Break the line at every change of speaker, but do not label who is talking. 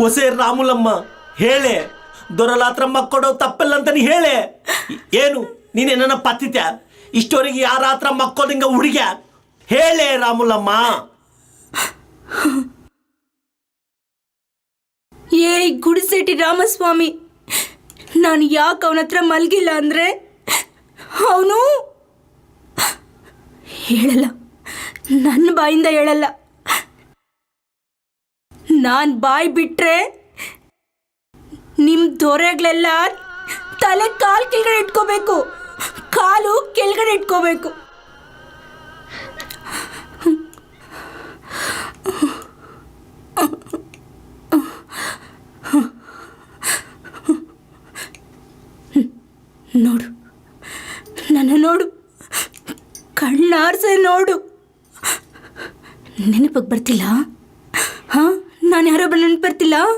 ಹೊಸೆ ರಾಮುಲಮ್ಮ ಹೇಳೆ, ದೊರಲಾತ್ರಮ್ಮ ಕೊಡೋ ತಪ್ಪಲ್ಲ ಅಂತ ನೀ ಹೇಳೆ. ಏನು ನೀನೆ ನನ್ನ ಪತ್ತಿತ್ಯ? ಇಷ್ಟವರೆಗೆ ಯಾರ ಹತ್ರ ಮಕ್ಕೋದಿಂಗ ಹುಡುಗ ಹೇಳೆ ರಾಮುಲಮ್ಮ.
ಏ ಗುಡಿಸೆಟ್ಟಿ ರಾಮಸ್ವಾಮಿ, ನಾನು ಯಾಕೆ ಅವನ ಹತ್ರ ಮಲಗಿಲ್ಲ ಅಂದರೆ ಅವನು ಹೇಳಲ್ಲ, ನನ್ನ ಬಾಯಿಂದ ಹೇಳಲ್ಲ. ನಾನು ಬಾಯಿ ಬಿಟ್ರೆ ನಿಮ್ಮ ದೊರೆಗಳೆಲ್ಲ ತಲೆ ಕಾಲು ಕೆಳಗಡೆ ಇಟ್ಕೋಬೇಕು, ಕಾಲು ಕೆಳಗಡೆ ಇಟ್ಕೋಬೇಕು. ನೋಡು, ನನ್ನ ನೋಡು, ಕಣ್ಣಾರ್ಸೆ ನೋಡು. ನೆನಪಿಗೆ ಬರ್ತಿಲ್ಲ? ಹಾಂ, ನಾನು ಯಾರೋ ನೆನಪು ಬರ್ತಿಲ್ಲ.